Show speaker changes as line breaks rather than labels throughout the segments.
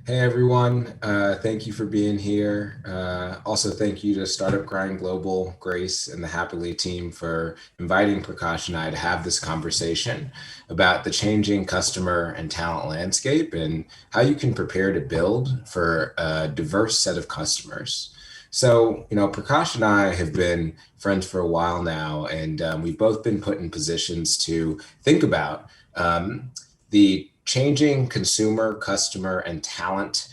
Hey everyone, thank you for being here. Also, thank you to Startup Grind Global, Grace, and the Happily team for inviting Prakash and I to have this conversation about the changing customer and talent landscape and how you can prepare to build for a diverse set of customers. So, Prakash and I have been friends for a while now, and we've both been put in positions to think about the changing consumer, customer, and talent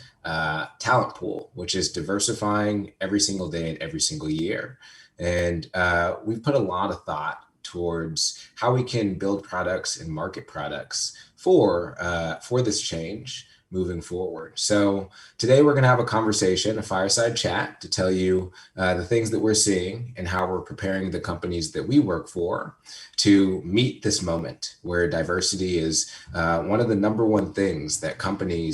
pool, which is diversifying every single day and every single year. And we've put a lot of thought towards how we can build products and market products for this change moving forward. So today we're going to have a conversation, a fireside chat, to tell you the things that we're seeing and how we're preparing the companies that we work for to meet this moment where diversity is one of the number one things that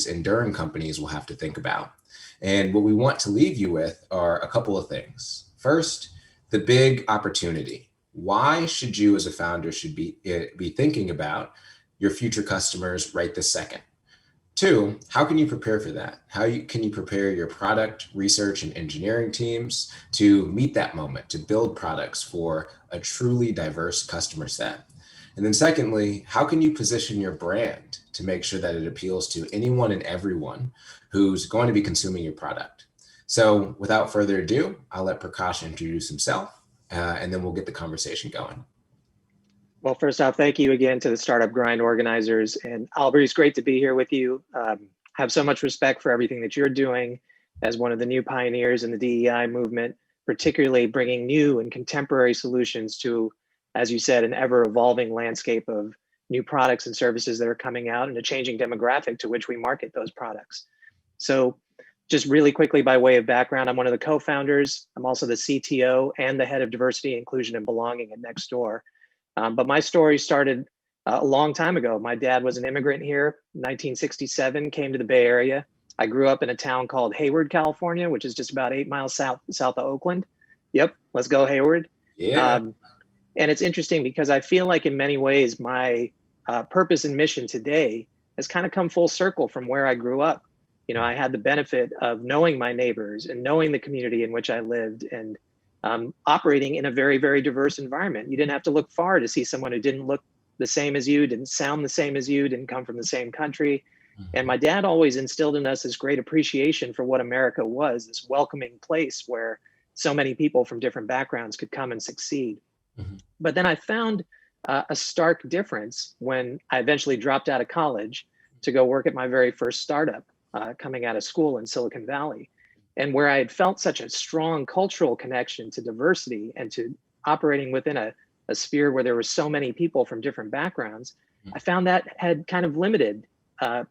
enduring companies will have to think about. And what we want to leave you with are a couple of things. First, the big opportunity. Why should you as a founder should be thinking about your future customers right this second? Two, how can you prepare for that? Can you prepare your product, research, and engineering teams to meet that moment, to build products for a truly diverse customer set? And then secondly, how can you position your brand to make sure that it appeals to anyone and everyone who's going to be consuming your product? So without further ado, I'll let Prakash introduce himself, and then we'll get the conversation going.
Well, first off, thank you again to the Startup Grind organizers. And Albrey, it's great to be here with you. Have so much respect for everything that you're doing as one of the new pioneers in the DEI movement, particularly bringing new and contemporary solutions to, as you said, an ever-evolving landscape of new products and services that are coming out and a changing demographic to which we market those products. So just really quickly, by way of background, I'm one of the co-founders. I'm also the CTO and the head of diversity, inclusion, and belonging at Nextdoor. But my story started a long time ago. My dad was an immigrant here, 1967, came to the Bay Area. I grew up in a town called Hayward, California, which is just about 8 miles south of Oakland. Yep, let's go Hayward.
Yeah.
And it's interesting because I feel like in many ways, my purpose and mission today has kind of come full circle from where I grew up. I had the benefit of knowing my neighbors and knowing the community in which I lived and operating in a very, very diverse environment. You didn't have to look far to see someone who didn't look the same as you, didn't sound the same as you, didn't come from the same country. And my dad always instilled in us this great appreciation for what America was, this welcoming place where so many people from different backgrounds could come and succeed. But then I found a stark difference when I eventually dropped out of college to go work at my very first startup coming out of school in Silicon Valley. And where I had felt such a strong cultural connection to diversity and to operating within a sphere where there were so many people from different backgrounds, I found that had kind of limited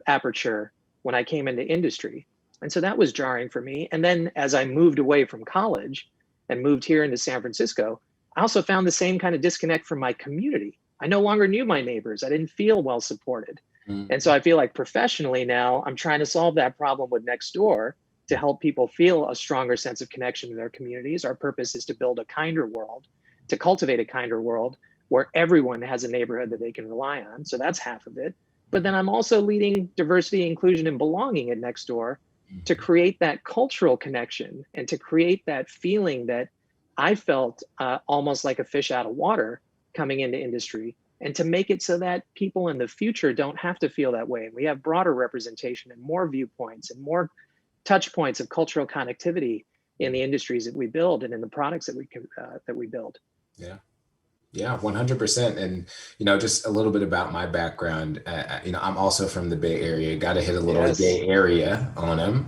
aperture when I came into industry. And so that was jarring for me. And then as I moved away from college and moved here into San Francisco, I also found the same kind of disconnect from my community. I no longer knew my neighbors. I didn't feel well supported. And so I feel like professionally now, I'm trying to solve that problem with Nextdoor to help people feel a stronger sense of connection to their communities. Our purpose is to build a kinder world, to cultivate a kinder world where everyone has a neighborhood that they can rely on. So that's half of it. But then I'm also leading diversity, inclusion, and belonging at Nextdoor to create that cultural connection and to create that feeling that I felt almost like a fish out of water coming into industry, and to make it so that people in the future don't have to feel that way. And we have broader representation and more viewpoints and more touch points of cultural connectivity in the industries that we build and in the products that we build.
Yeah, 100%. And, just a little bit about my background. I'm also from the Bay Area. Got to hit a little Bay Area on them.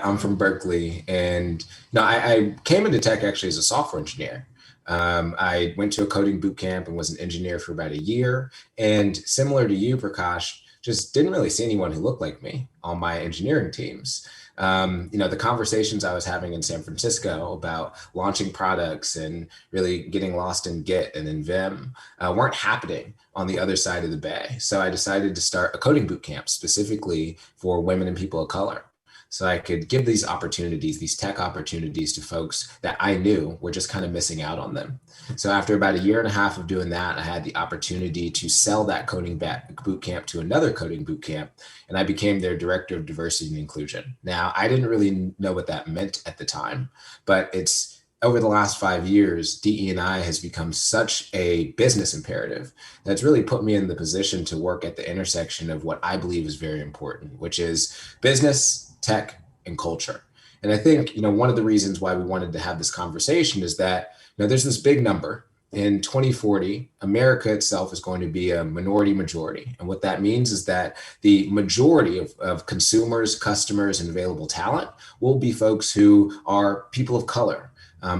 I'm from Berkeley. And I came into tech actually as a software engineer. I went to a coding boot camp and was an engineer for about a year. And similar to you, Prakash, just didn't really see anyone who looked like me on my engineering teams. The conversations I was having in San Francisco about launching products and really getting lost in Git and in Vim weren't happening on the other side of the Bay. So I decided to start a coding boot camp specifically for women and people of color. so I could give these opportunities, these tech opportunities to folks that I knew were just kind of missing out on them. So after about a year and a half of doing that, I had the opportunity to sell that coding boot camp to another coding boot camp, and I became their director of diversity and inclusion. Now, I didn't really know what that meant at the time, but it's over the last 5 years, DE&I has become such a business imperative that's really put me in the position to work at the intersection of what I believe is very important, which is business, tech, and culture. And I think, one of the reasons why we wanted to have this conversation is that, there's this big number. In 2040, America itself is going to be a minority majority. And what that means is that the majority of consumers, customers, and available talent will be folks who are people of color,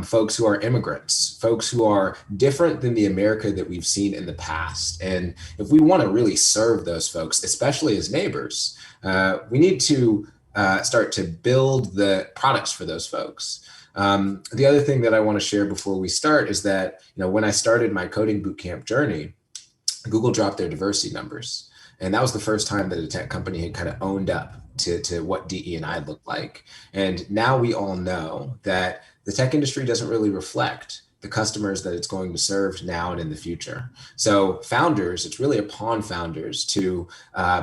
folks who are immigrants, folks who are different than the America that we've seen in the past. And if we want to really serve those folks, especially as neighbors, we need to start to build the products for those folks. The other thing that I want to share before we start is that, when I started my coding bootcamp journey, Google dropped their diversity numbers. And that was the first time that a tech company had kind of owned up to what DE&I looked like. And now we all know that the tech industry doesn't really reflect the customers that it's going to serve now and in the future. So founders, it's really upon founders to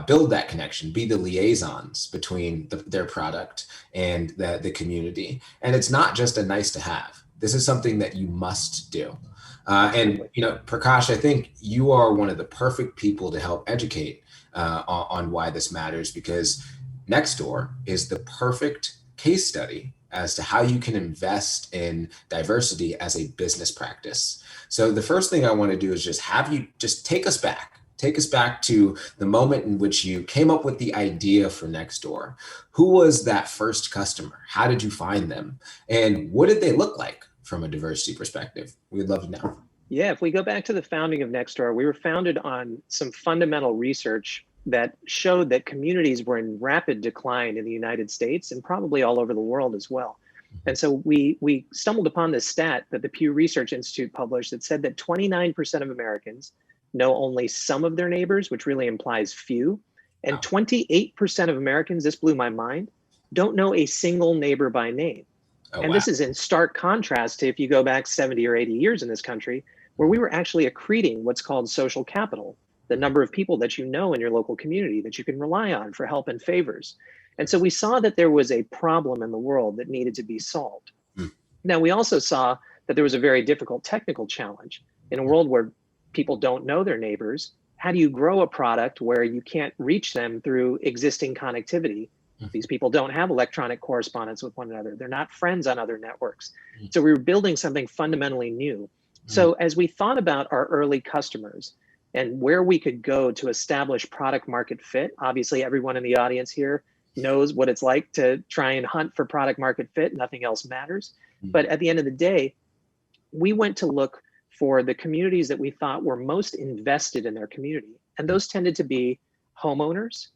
build that connection, be the liaisons between their product and the community. And it's not just a nice to have. This is something that you must do. And Prakash, I think you are one of the perfect people to help educate on why this matters, because Nextdoor is the perfect case study as to how you can invest in diversity as a business practice. So the first thing I want to do is just have you just take us back to the moment in which you came up with the idea for Nextdoor. Who was that first customer? How did you find them? And what did they look like from a diversity perspective? We'd love to know.
Yeah, if we go back to the founding of Nextdoor, we were founded on some fundamental research that showed that communities were in rapid decline in the United States and probably all over the world as well. And so we stumbled upon this stat that the Pew Research Institute published that said that 29% of Americans know only some of their neighbors, which really implies few. And 28% of Americans, this blew my mind, don't know a single neighbor by name. And this is in stark contrast to if you go back 70 or 80 years in this country, where we were actually accreting what's called social capital, the number of people that you know in your local community that you can rely on for help and favors. And so we saw that there was a problem in the world that needed to be solved. Now, we also saw that there was a very difficult technical challenge. In a world where people don't know their neighbors, how do you grow a product where you can't reach them through existing connectivity? These people don't have electronic correspondence with one another. They're not friends on other networks. So we were building something fundamentally new. So as we thought about our early customers and where we could go to establish product market fit, obviously everyone in the audience here knows what it's like to try and hunt for product market fit. Nothing else matters. But at the end of the day, we went to look for the communities that we thought were most invested in their community. And those tended to be homeowners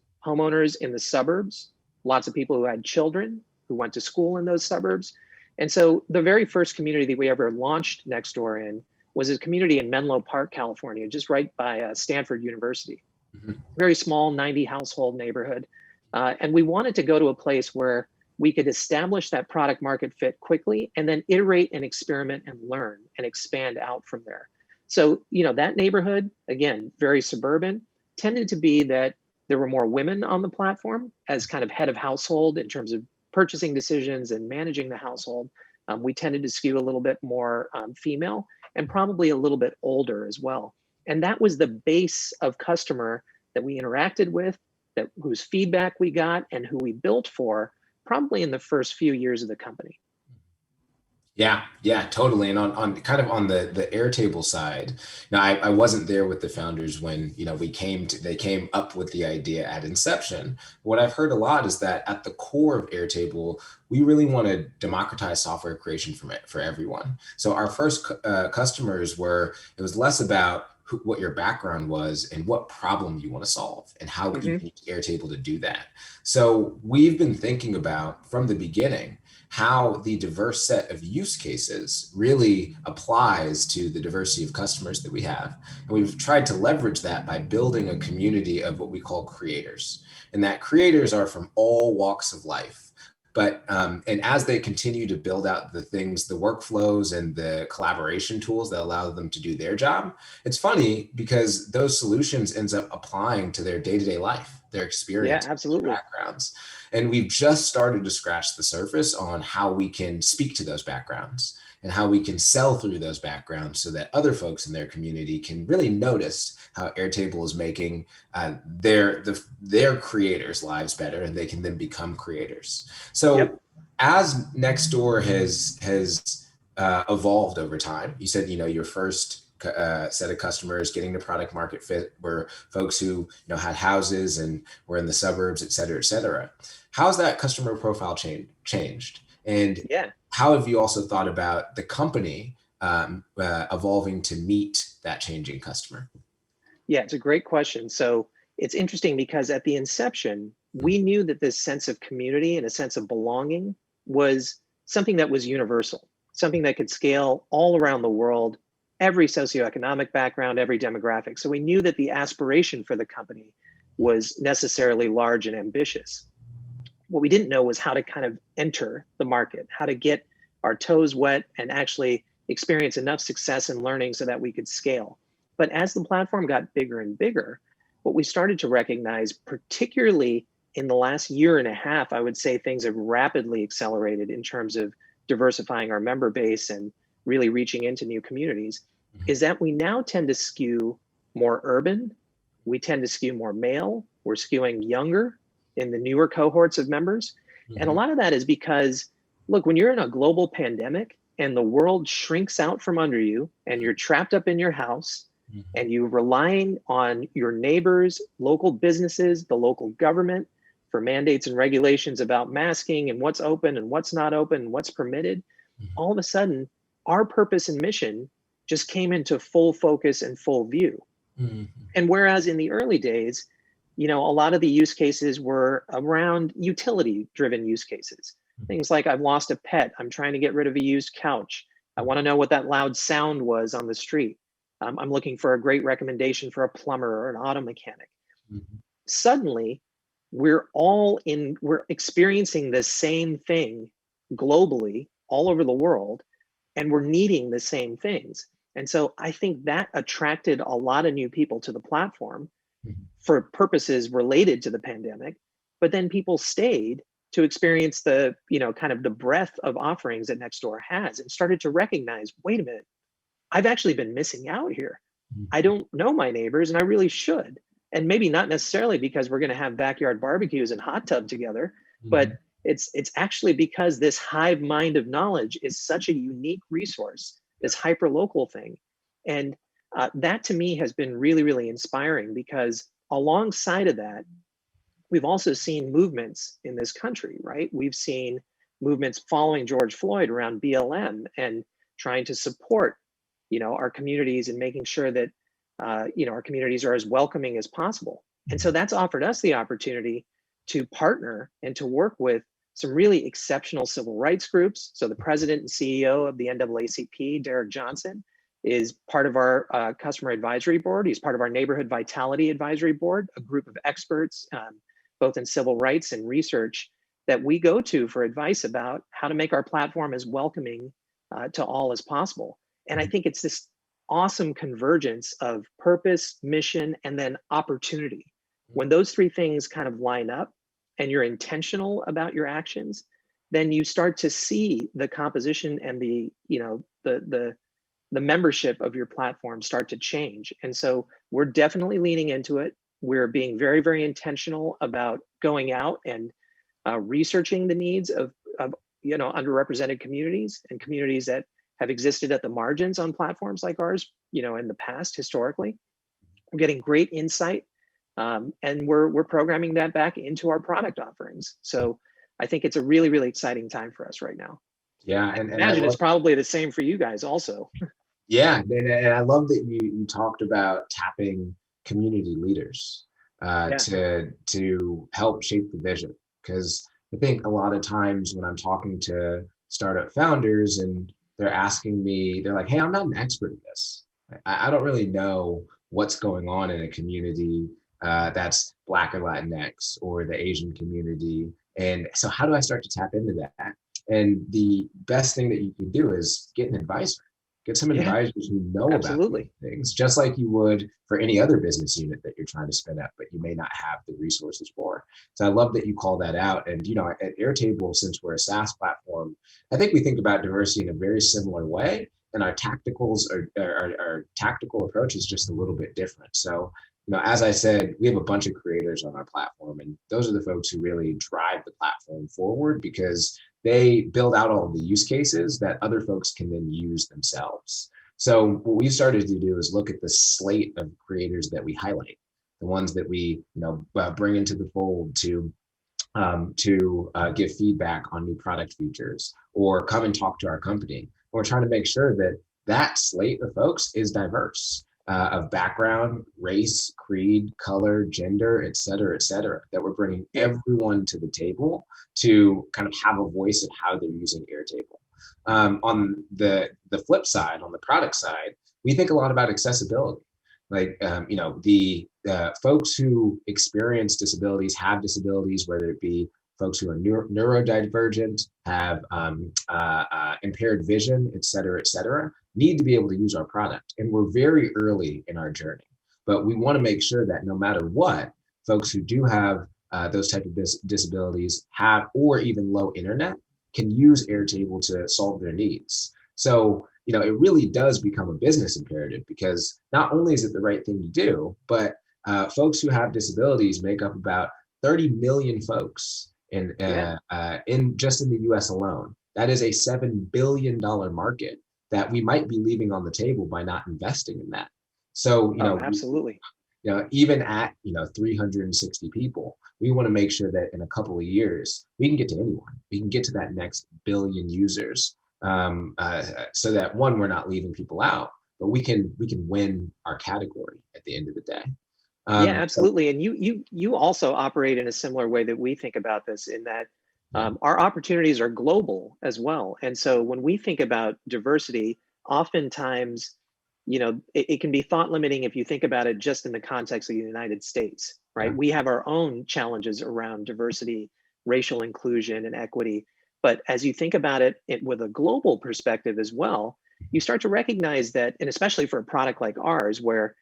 in the suburbs, lots of people who had children who went to school in those suburbs. And so the very first community that we ever launched Nextdoor in was a community in Menlo Park, California, just right by Stanford University. Very small, 90 household neighborhood. And we wanted to go to a place where we could establish that product market fit quickly and then iterate and experiment and learn and expand out from there. So, that neighborhood, again, very suburban, tended to be that there were more women on the platform as kind of head of household in terms of purchasing decisions and managing the household. We tended to skew a little bit more female and probably a little bit older as well. And that was the base of customer that we interacted with, whose feedback we got and who we built for probably in the first few years of the company.
Yeah, totally. And on the Airtable side, now I wasn't there with the founders when they came up with the idea at inception. What I've heard a lot is that at the core of Airtable, we really want to democratize software creation for everyone. So our first customers it was less about what your background was and what problem you want to solve and how you use Airtable to do that. So we've been thinking about from the beginning how the diverse set of use cases really applies to the diversity of customers that we have. And we've tried to leverage that by building a community of what we call creators. And that creators are from all walks of life. But and as they continue to build out the things, the workflows and the collaboration tools that allow them to do their job, it's funny because those solutions ends up applying to their day-to-day life, their
Yeah,
experience, their
absolutely.
backgrounds. And we've just started to scratch the surface on how we can speak to those backgrounds and how we can sell through those backgrounds so that other folks in their community can really notice how Airtable is making their creators' lives better, and they can then become creators. So
Yep.
as Nextdoor has evolved over time, you said your first set of customers getting to product market fit were folks who had houses and were in the suburbs, et cetera, et cetera. How's that customer profile changed? And
Yeah.
how have you also thought about the company evolving to meet that changing customer?
Yeah, it's a great question. So it's interesting because at the inception, we knew that this sense of community and a sense of belonging was something that was universal, something that could scale all around the world, every socioeconomic background, every demographic. So we knew that the aspiration for the company was necessarily large and ambitious. What we didn't know was how to kind of enter the market, how to get our toes wet and actually experience enough success and learning so that we could scale. But as the platform got bigger and bigger, what we started to recognize, particularly in the last year and a half, I would say things have rapidly accelerated in terms of diversifying our member base and really reaching into new communities, is that we now tend to skew more urban. We tend to skew more male. We're skewing younger in the newer cohorts of members. And a lot of that is because, look, when you're in a global pandemic and the world shrinks out from under you and you're trapped up in your house and you're relying on your neighbors, local businesses, the local government for mandates and regulations about masking and what's open and what's not open and what's permitted, all of a sudden, our purpose and mission just came into full focus and full view. And whereas in the early days, a lot of the use cases were around utility driven use cases. Things like I've lost a pet. I'm trying to get rid of a used couch. I want to know what that loud sound was on the street. I'm looking for a great recommendation for a plumber or an auto mechanic. Suddenly, we're experiencing the same thing globally all over the world, and we're needing the same things. And so I think that attracted a lot of new people to the platform for purposes related to the pandemic, but then people stayed to experience the, kind of the breadth of offerings that Nextdoor has and started to recognize, wait a minute, I've actually been missing out here. I don't know my neighbors and I really should. And maybe not necessarily because we're going to have backyard barbecues and hot tub together, but it's actually because this hive mind of knowledge is such a unique resource, this hyper local thing. And that to me has been really, really inspiring because alongside of that, we've also seen movements in this country, right? We've seen movements following George Floyd around BLM and trying to support, our communities and making sure that, our communities are as welcoming as possible. And so that's offered us the opportunity to partner and to work with some really exceptional civil rights groups. So the president and CEO of the NAACP, Derek Johnson, is part of our customer advisory board. He's part of our neighborhood vitality advisory board, a group of experts, both in civil rights and research, that we go to for advice about how to make our platform as welcoming to all as possible. And I think it's this awesome convergence of purpose, mission, and then opportunity. When those three things kind of line up and you're intentional about your actions, then you start to see the composition and the membership of your platform start to change. And so we're definitely leaning into it. We're being very, very intentional about going out and researching the needs of underrepresented communities and communities that have existed at the margins on platforms like ours, in the past, historically. We're getting great insight, and we're programming that back into our product offerings. So I think it's a really, really exciting time for us right now.
Yeah,
and imagine it's probably the same for you guys also.
Yeah, and I love that you talked about tapping community leaders to help shape the vision. Because I think a lot of times when I'm talking to startup founders and they're asking me, they're like, hey, I'm not an expert in this. I don't really know what's going on in a community that's Black or Latinx or the Asian community. And so how do I start to tap into that? And the best thing that you can do is get an advisor. Get some
Yeah,
advisors who know about these
absolutely.
things, just like you would for any other business unit that you're trying to spin up, but you may not have the resources for. So I love that you call that out. And at Airtable, since we're a SaaS platform, I think we think about diversity in a very similar way, and our our tactical approach is just a little bit different. So as I said, we have a bunch of creators on our platform, and those are the folks who really drive the platform forward because they build out all of the use cases that other folks can then use themselves. So what we started to do is look at the slate of creators that we highlight, the ones that we bring into the fold to give feedback on new product features or come and talk to our company. We're trying to make sure that that slate of folks is diverse of background, race, creed, color, gender, et cetera, that we're bringing everyone to the table to kind of have a voice of how they're using Airtable. On the flip side, on the product side, we think a lot about accessibility. Like, the folks who experience disabilities, have disabilities, whether it be folks who are neurodivergent, have impaired vision, et cetera, need to be able to use our product. And we're very early in our journey, but we want to make sure that no matter what, folks who do have those type of disabilities have, or even low internet, can use Airtable to solve their needs. So, it really does become a business imperative because not only is it the right thing to do, but folks who have disabilities make up about 30 million folks in just in the US alone. That is a $7 billion market that we might be leaving on the table by not investing in that. So,
Absolutely.
Even at 360 people, we want to make sure that in a couple of years we can get to anyone. We can get to that next billion users, so that one, we're not leaving people out, but we can win our category at the end of the day.
Yeah, absolutely. And you also operate in a similar way that we think about this, in that our opportunities are global as well. And so when we think about diversity, oftentimes, it can be thought limiting if you think about it just in the context of the United States, right?
Yeah.
We have our own challenges around diversity, racial inclusion, and equity. But as you think about it with a global perspective as well, you start to recognize that, and especially for a product like ours, where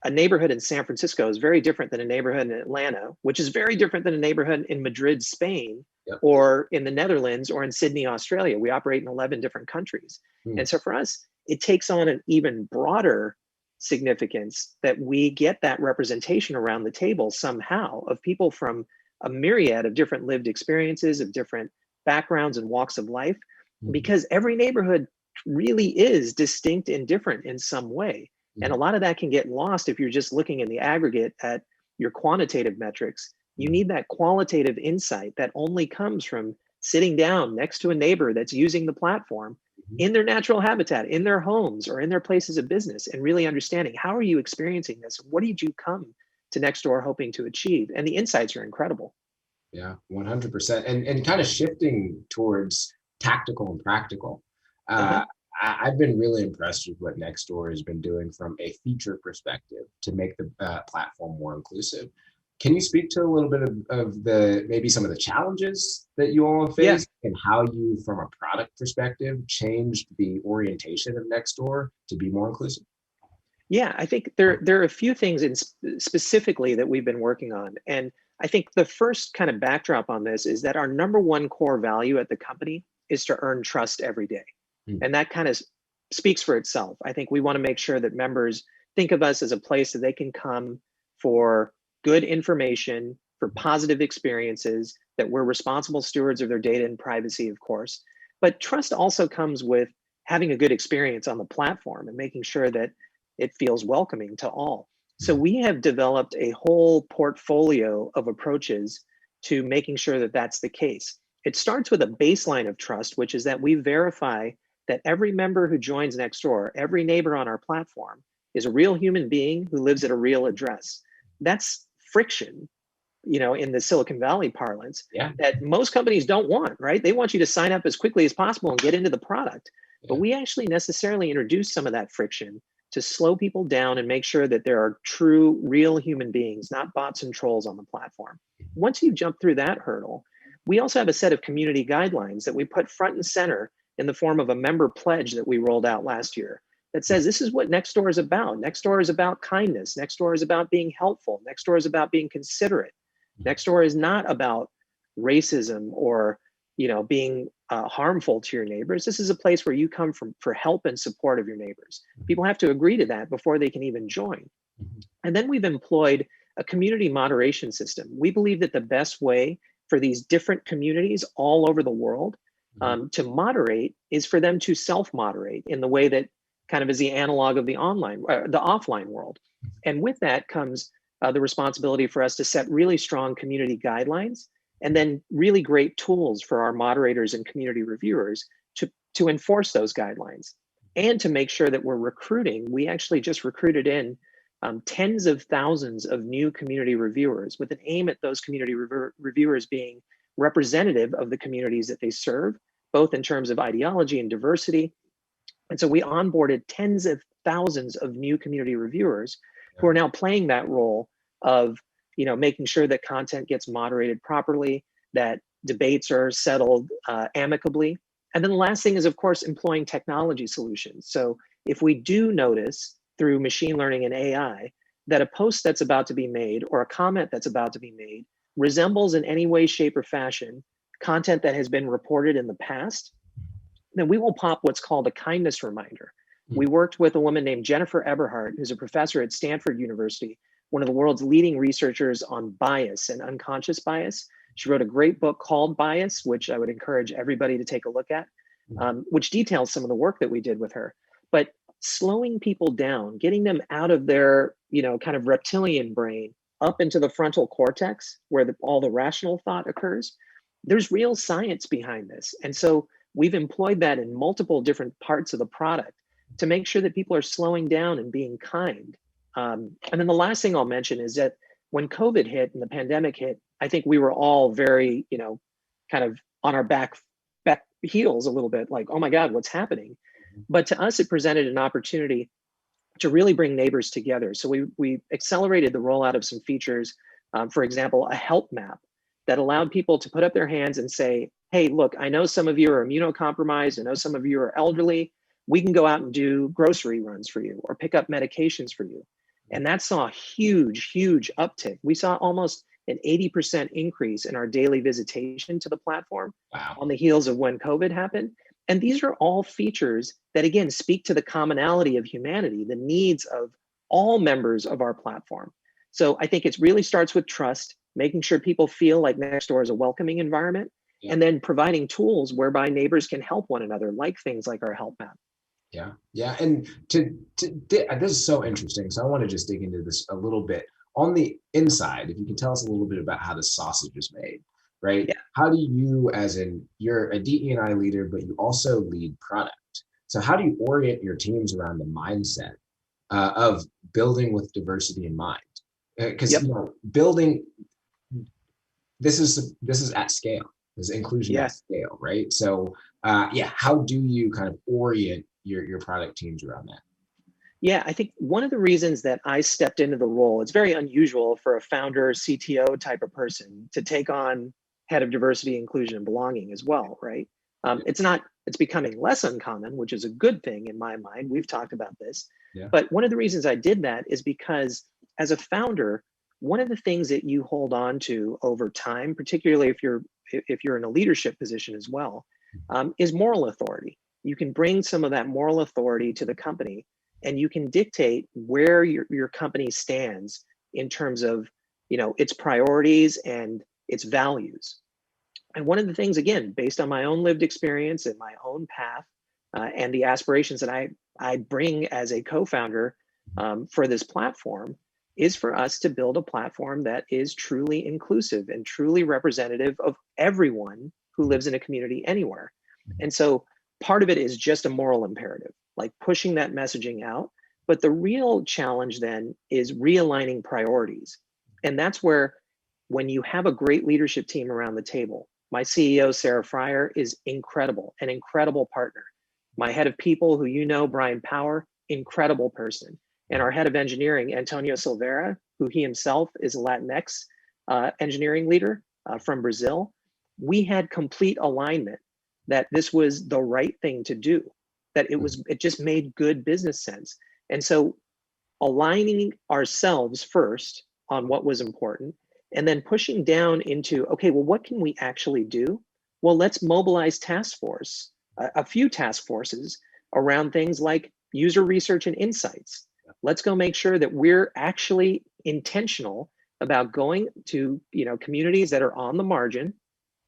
a neighborhood in San Francisco is very different than a neighborhood in Atlanta, which is very different than a neighborhood in Madrid, Spain,
Yep.
or in the Netherlands, or in Sydney, Australia. We operate in 11 different countries. And so for us, it takes on an even broader significance that we get that representation around the table somehow of people from a myriad of different lived experiences, of different backgrounds and walks of life, because every neighborhood really is distinct and different in some way. And a lot of that can get lost if you're just looking in the aggregate at your quantitative metrics. You need that qualitative insight that only comes from sitting down next to a neighbor that's using the platform in their natural habitat, in their homes, or in their places of business, and really understanding, how are you experiencing this? What did you come to Nextdoor hoping to achieve? And the insights are incredible.
Yeah, 100%. And kind of shifting towards tactical and practical. I've been really impressed with what Nextdoor has been doing from a feature perspective to make the platform more inclusive. Can you speak to a little bit of maybe some of the challenges that you all have faced, and how you, from a product perspective, changed the orientation of Nextdoor to be more inclusive?
Yeah, I think there are a few things specifically that we've been working on. And I think the first kind of backdrop on this is that our number one core value at the company is to earn trust every day. And that kind of speaks for itself. I think we want to make sure that members think of us as a place that they can come for good information, for positive experiences, that we're responsible stewards of their data and privacy, of course. But trust also comes with having a good experience on the platform and making sure that it feels welcoming to all. So we have developed a whole portfolio of approaches to making sure that that's the case. It starts with a baseline of trust, which is that we verify that every member who joins Nextdoor, every neighbor on our platform, is a real human being who lives at a real address. That's friction, in the Silicon Valley parlance, that most companies don't want, right? They want you to sign up as quickly as possible and get into the product. But we actually necessarily introduce some of that friction to slow people down and make sure that there are true, real human beings, not bots and trolls on the platform. Once you jump through that hurdle, We also have a set of community guidelines that we put front and center in the form of a member pledge that we rolled out last year that says this is what Nextdoor is about. Nextdoor is about kindness. Nextdoor is about being helpful. Nextdoor is about being considerate. Nextdoor is not about racism or being harmful to your neighbors. This is a place where you come from for help and support of your neighbors. People have to agree to that before they can even join. And then we've employed a community moderation system. We believe that the best way for these different communities all over the world to moderate is for them to self-moderate in the way that kind of is the analog of the offline world. And with that comes the responsibility for us to set really strong community guidelines and then really great tools for our moderators and community reviewers to enforce those guidelines and to make sure that we're recruiting. We actually just recruited in tens of thousands of new community reviewers with an aim at those community reviewers being representative of the communities that they serve, both in terms of ideology and diversity. And so we onboarded tens of thousands of new community reviewers who are now playing that role of making sure that content gets moderated properly, that debates are settled amicably. And then the last thing is, of course, employing technology solutions. So if we do notice through machine learning and AI that a post that's about to be made or a comment that's about to be made resembles in any way, shape, or fashion content that has been reported in the past, then we will pop what's called a kindness reminder. We worked with a woman named Jennifer Eberhardt, who's a professor at Stanford University, one of the world's leading researchers on bias and unconscious bias. She wrote a great book called Bias, which I would encourage everybody to take a look at, which details some of the work that we did with her. But slowing people down, getting them out of their, kind of reptilian brain up into the frontal cortex where all the rational thought occurs, there's real science behind this. And so we've employed that in multiple different parts of the product to make sure that people are slowing down and being kind. And then the last thing I'll mention is that when COVID hit and the pandemic hit, I think we were all very, kind of on our back heels a little bit, like, oh my God, what's happening? But to us, it presented an opportunity to really bring neighbors together. So we accelerated the rollout of some features, for example, a help map that allowed people to put up their hands and say, hey, look, I know some of you are immunocompromised. I know some of you are elderly. We can go out and do grocery runs for you or pick up medications for you. And that saw a huge, huge uptick. We saw almost an 80% increase in our daily visitation to the platform on the heels of when COVID happened. And these are all features that, again, speak to the commonality of humanity, the needs of all members of our platform. So I think it really starts with trust, making sure people feel like Nextdoor is a welcoming environment, and then providing tools whereby neighbors can help one another, like things like our help map.
Yeah. And this is so interesting. So I want to just dig into this a little bit. On the inside, if you can tell us a little bit about how the sausage is made, right?
Yeah.
How do you, you're a DE&I leader, but you also lead product. So how do you orient your teams around the mindset of building with diversity in mind? Because building, this is at scale. This is inclusion at scale, right? So how do you kind of orient your product teams around that?
Yeah, I think one of the reasons that I stepped into the role, it's very unusual for a founder, CTO type of person to take on head of diversity, inclusion, and belonging as well, right? It's becoming less uncommon, which is a good thing in my mind. We've talked about this. But one of the reasons I did that is because as a founder, one of the things that you hold on to over time, particularly if you're in a leadership position as well, is moral authority. You can bring some of that moral authority to the company, and you can dictate where your company stands in terms of its priorities and its values. And one of the things, again, based on my own lived experience and my own path and the aspirations that I bring as a co-founder for this platform, is for us to build a platform that is truly inclusive and truly representative of everyone who lives in a community anywhere. And so part of it is just a moral imperative, like pushing that messaging out. But the real challenge then is realigning priorities. And that's where, when you have a great leadership team around the table, my CEO, Sarah Fryer, is incredible, an incredible partner. My head of people, who Brian Power, incredible person. And our head of engineering, Antonio Silveira, who he himself is a Latinx engineering leader from Brazil. we had complete alignment that this was the right thing to do, that it just made good business sense. And so aligning ourselves first on what was important, and then pushing down into, okay, well, what can we actually do? Well, let's mobilize a few task forces around things like user research and insights. Let's go make sure that we're actually intentional about going to, communities that are on the margin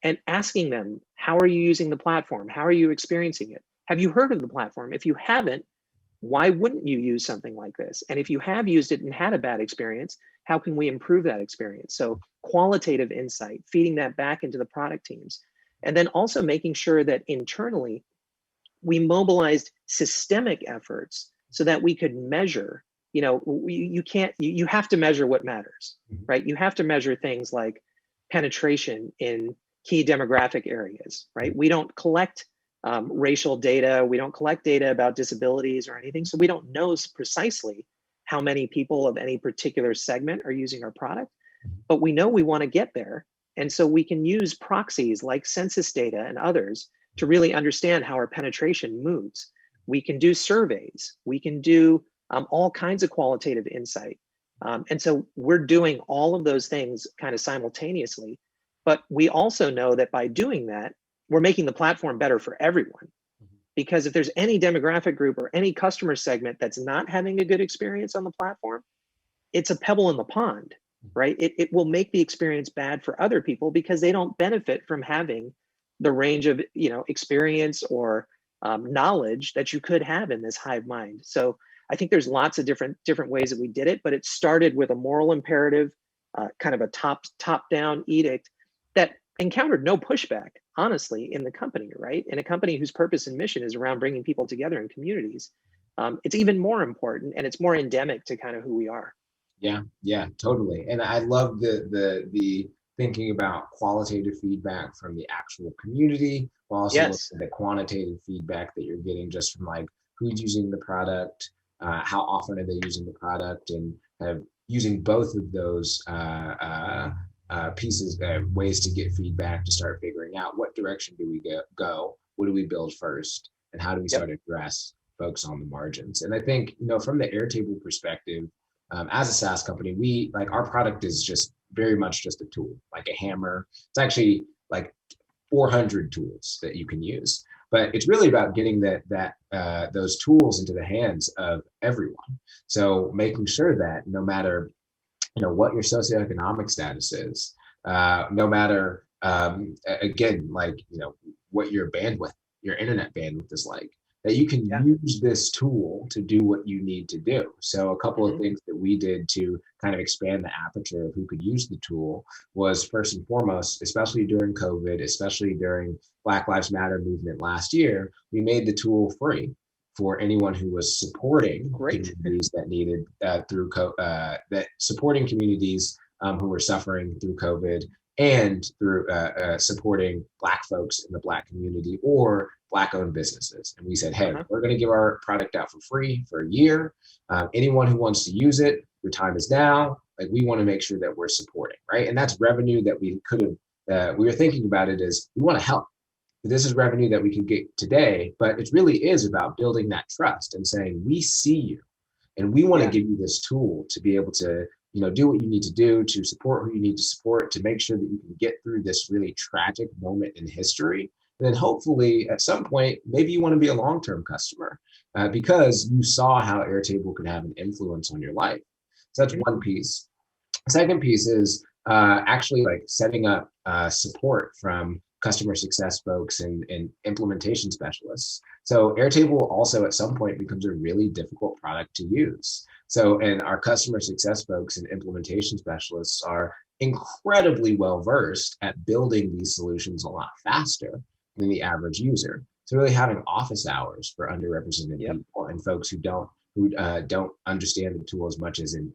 and asking them, how are you using the platform? How are you experiencing it? Have you heard of the platform? If you haven't, why wouldn't you use something like this? And if you have used it and had a bad experience, how can we improve that experience? So qualitative insight, feeding that back into the product teams. And then also making sure that internally, we mobilized systemic efforts so that we could measure, you have to measure what matters, right? You have to measure things like penetration in key demographic areas, right? We don't collect racial data. We don't collect data about disabilities or anything. So we don't know precisely how many people of any particular segment are using our product, but we know we want to get there. And so we can use proxies like census data and others to really understand how our penetration moves. We can do surveys. We can do all kinds of qualitative insight. And so we're doing all of those things kind of simultaneously. But we also know that by doing that, we're making the platform better for everyone. Because if there's any demographic group or any customer segment that's not having a good experience on the platform, it's a pebble in the pond, right? It will make the experience bad for other people because they don't benefit from having the range of experience or knowledge that you could have in this hive mind. So I think there's lots of different ways that we did it, but it started with a moral imperative, kind of a top-down edict that encountered no pushback, honestly, in the company, right? In a company whose purpose and mission is around bringing people together in communities, it's even more important, and it's more endemic to kind of who we are.
Yeah, totally. And I love the thinking about qualitative feedback from the actual community, while also looking at the quantitative feedback that you're getting just from like who's using the product, how often are they using the product, and kind of using both of those pieces, ways to get feedback to start figuring out what direction do we go, what do we build first, and how do we start to address folks on the margins. And I think, from the Airtable perspective, as a SaaS company, we like our product is just very much just a tool, like a hammer. It's actually like 400 tools that you can use, but it's really about getting those tools into the hands of everyone. So making sure that no matter what your socioeconomic status is, no matter again, like what your internet bandwidth is like, that you can use this tool to do what you need to do. So a couple of things that we did to kind of expand the aperture of who could use the tool was, first and foremost, especially during COVID, especially during Black Lives Matter movement last year, we made the tool free for anyone who was supporting communities that needed supporting communities who were suffering through COVID, and through supporting Black folks in the Black community or Black-owned businesses. And we said, hey, we're going to give our product out for free for a year. Anyone who wants to use it, your time is now. Like, we want to make sure that we're supporting, right? And that's revenue that we could have. We were thinking about it as we want to help. This is revenue that we can get today, but it really is about building that trust and saying, we see you, and we want to give you this tool to be able to do what you need to do, to support who you need to support, to make sure that you can get through this really tragic moment in history. And then hopefully at some point, maybe you want to be a long-term customer because you saw how Airtable could have an influence on your life. So that's one piece. The second piece is actually like setting up support from customer success folks and implementation specialists. So Airtable also at some point becomes a really difficult product to use. So, and our customer success folks and implementation specialists are incredibly well versed at building these solutions a lot faster than the average user. So really having office hours for underrepresented people and folks who don't understand the tool as much as an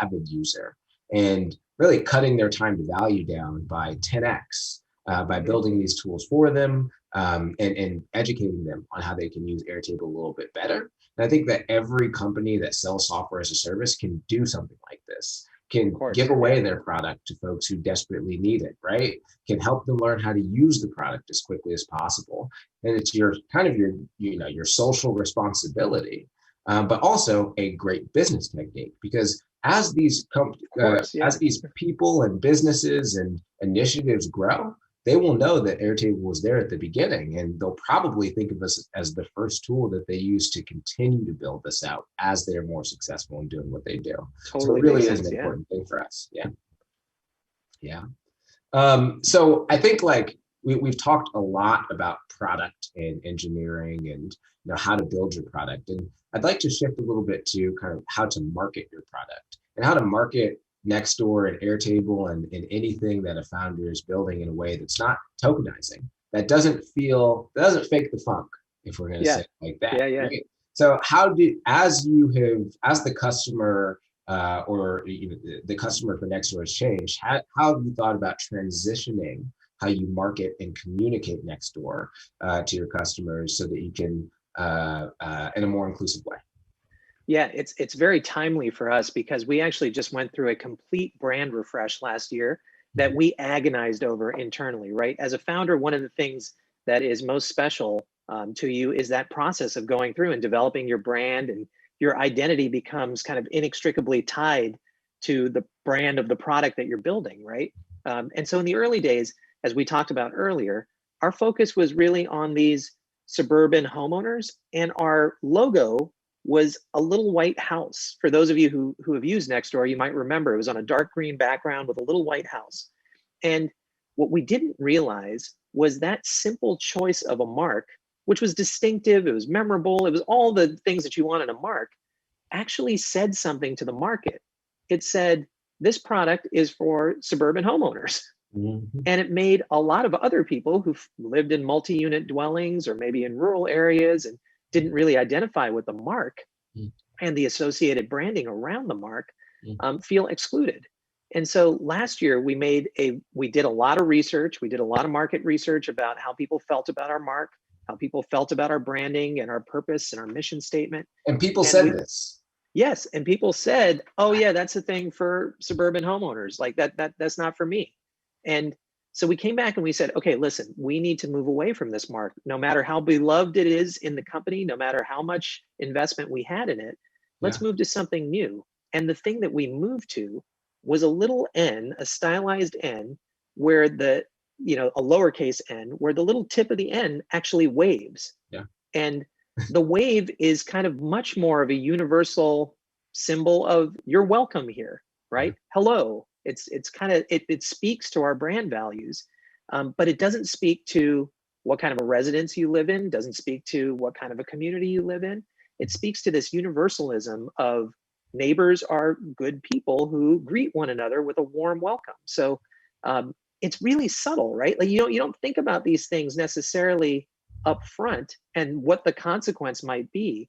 avid user, and really cutting their time to value down by 10x by building these tools for them and educating them on how they can use Airtable a little bit better. And I think that every company that sells software as a service can do something like this. can
course.
give away their product to folks who desperately need it, right? Can help them learn how to use the product as quickly as possible. And it's your kind of your, your social responsibility, but also a great business technique, because as these as these people and businesses and initiatives grow, they will know that Airtable was there at the beginning, and they'll probably think of us as the first tool that they use to continue to build this out as they're more successful in doing what they do.
Totally,
so it really
is
an important thing for us. Yeah. So I think like we've talked a lot about product and engineering and how to build your product. And I'd like to shift a little bit to kind of how to market your product and how to market Nextdoor and Airtable and anything that a founder is building in a way that's not tokenizing, that doesn't fake the funk, if we're going to say it like that. Right? So as the customer or the customer for Nextdoor has changed, how have you thought about transitioning how you market and communicate Nextdoor to your customers so that you can in a more inclusive way?
Yeah, it's very timely for us because we actually just went through a complete brand refresh last year that we agonized over internally, right? As a founder, one of the things that is most special to you is that process of going through and developing your brand, and your identity becomes kind of inextricably tied to the brand of the product that you're building, right? And so in the early days, as we talked about earlier, our focus was really on these suburban homeowners, and our logo was a little white house. For those of you who have used Nextdoor, you might remember it was on a dark green background with a little white house. And what we didn't realize was that simple choice of a mark, which was distinctive, it was memorable, it was all the things that you want in a mark, actually said something to the market. It said, this product is for suburban homeowners. Mm-hmm. And it made a lot of other people who lived in multi-unit dwellings or maybe in rural areas and didn't really identify with the mark and the associated branding around the mark feel excluded. And so last year we did a lot of research. We did a lot of market research about how people felt about our mark, how people felt about our branding and our purpose and our mission statement.
And people said this.
Yes. And people said, oh yeah, that's a thing for suburban homeowners. Like that's not for me. And so we came back and we said, okay, listen, we need to move away from this mark. No matter how beloved it is in the company, no matter how much investment we had in it, let's move to something new. And the thing that we moved to was a little N, a stylized N, where a lowercase n, where the little tip of the N actually waves. Yeah. And the wave is kind of much more of a universal symbol of you're welcome here, right? Hello. It's kind of, it speaks to our brand values, but it doesn't speak to what kind of a residence you live in, doesn't speak to what kind of a community you live in. It speaks to this universalism of neighbors are good people who greet one another with a warm welcome. So it's really subtle, right? Like you don't think about these things necessarily up front and what the consequence might be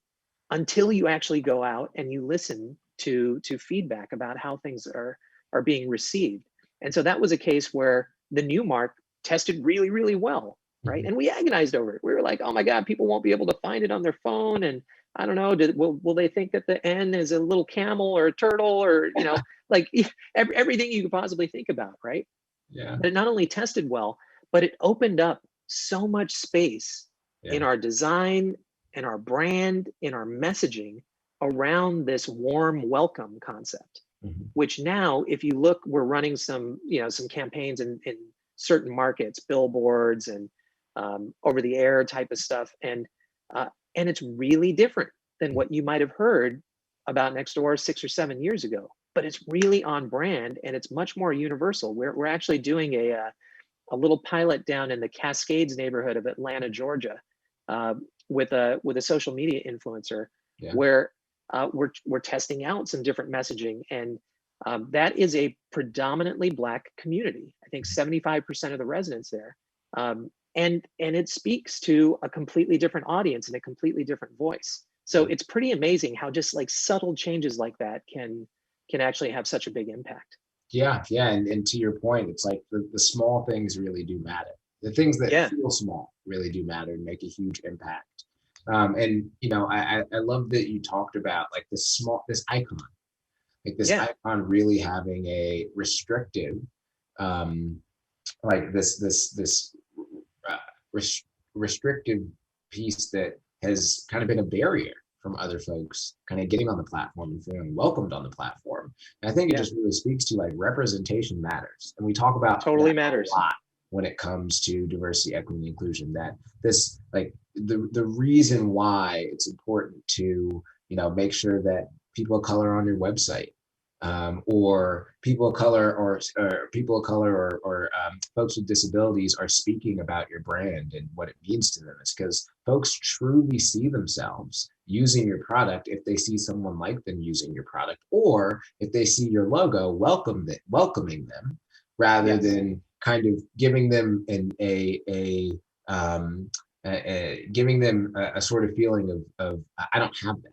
until you actually go out and you listen to feedback about how things are being received. And so that was a case where the new mark tested really, really well, right? Mm-hmm. And we agonized over it. We were like, oh my God, people won't be able to find it on their phone. And I don't know, will they think that the N is a little camel or a turtle or, like everything you could possibly think about, right? Yeah. But it not only tested well, but it opened up so much space in our design, in our brand, in our messaging around this warm welcome concept. Mm-hmm. Which now, if you look, we're running some campaigns in certain markets, billboards and over the air type of stuff. And it's really different than what you might have heard about Nextdoor 6 or 7 years ago, but it's really on brand and it's much more universal. We're actually doing a little pilot down in the Cascades neighborhood of Atlanta, Georgia, with a social media influencer where we're testing out some different messaging, and that is a predominantly Black community. I think 75% of the residents there, and it speaks to a completely different audience and a completely different voice. So it's pretty amazing how just like subtle changes like that can actually have such a big impact. Yeah,
and to your point, it's like the small things really do matter. The things that feel small really do matter and make a huge impact. And I love that you talked about like this icon, like this
Yeah.
icon really having a restrictive, like this uh, res- restrictive piece that has kind of been a barrier from other folks kind of getting on the platform and feeling welcomed on the platform. And I think it
Yeah.
just really speaks to like representation matters. And we talk about
Totally
that a
matters.
lot when it comes to diversity, equity, and inclusion, that this like the reason why it's important to, you know, make sure that people of color on your website, or people of color, or people of color, or folks with disabilities are speaking about your brand and what it means to them. It's because folks truly see themselves using your product if they see someone like them using your product, or if they see your logo welcoming them, rather
Yes.
than kind of giving them giving them a sort of feeling of I don't have that.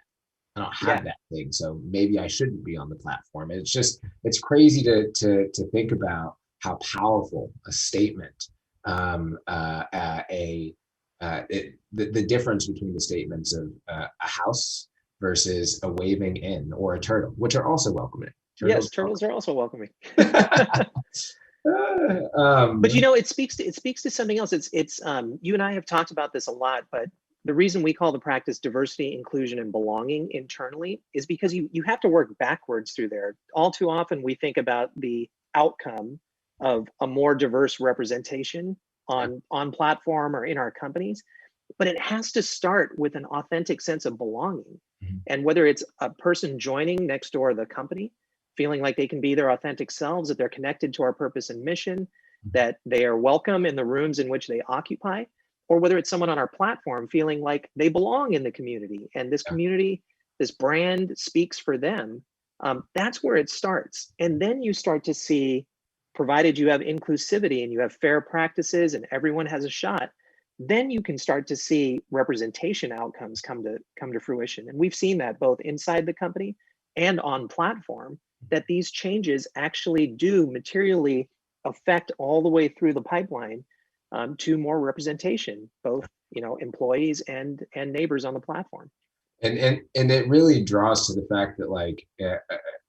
I don't
Yeah.
have that thing, so maybe I shouldn't be on the platform. And it's just, it's crazy to think about how powerful a statement, the difference between the statements of a house versus a waving in or a turtle, which are also welcoming.
Yes,
Turtles
turtles are also welcoming.
um,
But you know, it speaks to something else. It's you and I have talked about this a lot, but the reason we call the practice diversity, inclusion, and belonging internally is because you have to work backwards through there. All too often we think about the outcome of a more diverse representation on platform or in our companies, but it has to start with an authentic sense of belonging. And whether it's a person joining Nextdoor, the company, feeling like they can be their authentic selves, that they're connected to our purpose and mission, that they are welcome in the rooms in which they occupy, or whether it's someone on our platform feeling like they belong in the community and this community, this brand speaks for them. That's where it starts. And then you start to see, provided you have inclusivity and you have fair practices and everyone has a shot, then you can start to see representation outcomes come to fruition. And we've seen that both inside the company and on platform, that these changes actually do materially affect all the way through the pipeline, to more representation, both, you know, employees and neighbors on the platform.
and it really draws to the fact that like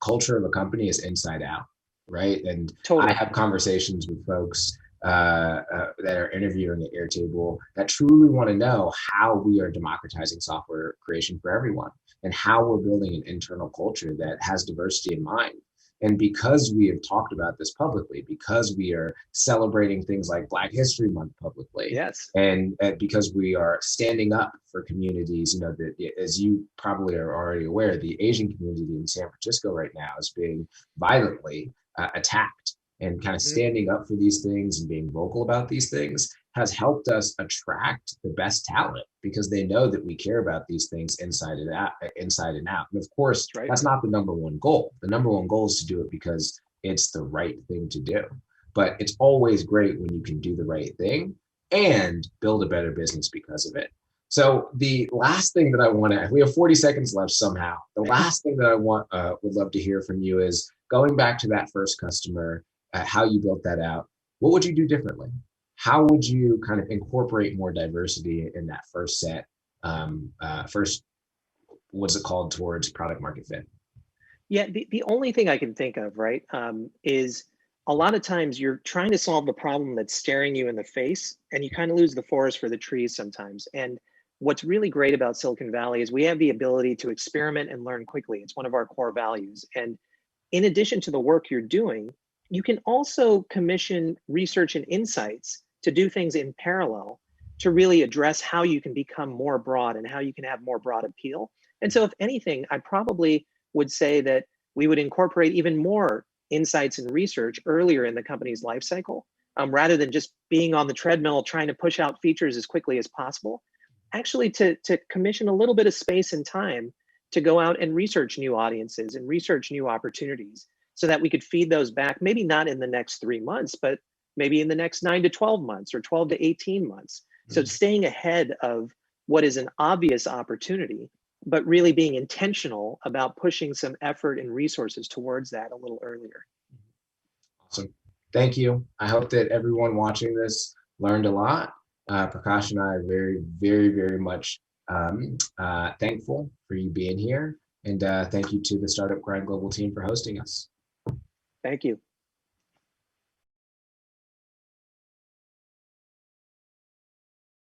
culture of a company is inside out, right? And I
Totally.
have conversations with folks that are interviewing at Airtable that truly want to know how we are democratizing software creation for everyone, and how we're building an internal culture that has diversity in mind. And because we have talked about this publicly, because we are celebrating things like Black History Month publicly,
Yes.
and because we are standing up for communities, you know, that, as you probably are already aware, the Asian community in San Francisco right now is being violently attacked, and kind of
Mhm.
standing up for these things and being vocal about these things has helped us attract the best talent, because they know that we care about these things inside and out, inside and out. And of course,
That's right.
that's not the number one goal. The number one goal is to do it because it's the right thing to do. But it's always great when you can do the right thing and build a better business because of it. So the last thing that I want to, we have 40 seconds left somehow. The last thing that I would love to hear from you is going back to that first customer, how you built that out. What would you do differently? How would you kind of incorporate more diversity in that first set? First, what's it called, towards product market fit?
Yeah, the only thing I can think of, right, is a lot of times you're trying to solve the problem that's staring you in the face, and you kind of lose the forest for the trees sometimes. And what's really great about Silicon Valley is we have the ability to experiment and learn quickly. It's one of our core values. And in addition to the work you're doing, you can also commission research and insights to do things in parallel to really address how you can become more broad and how you can have more broad appeal. And so, if anything, I probably would say that we would incorporate even more insights and research earlier in the company's life cycle, rather than just being on the treadmill trying to push out features as quickly as possible. Actually, to commission a little bit of space and time to go out and research new audiences and research new opportunities, so that we could feed those back, maybe not in the next 3 months, but maybe in the next 9 to 12 months or 12 to 18 months. So staying ahead of what is an obvious opportunity, but really being intentional about pushing some effort and resources towards that a little earlier.
Awesome. Thank you. I hope that everyone watching this learned a lot. Prakash and I are very, very, very much thankful for you being here. And thank you to the Startup Grind Global team for hosting us.
Thank you.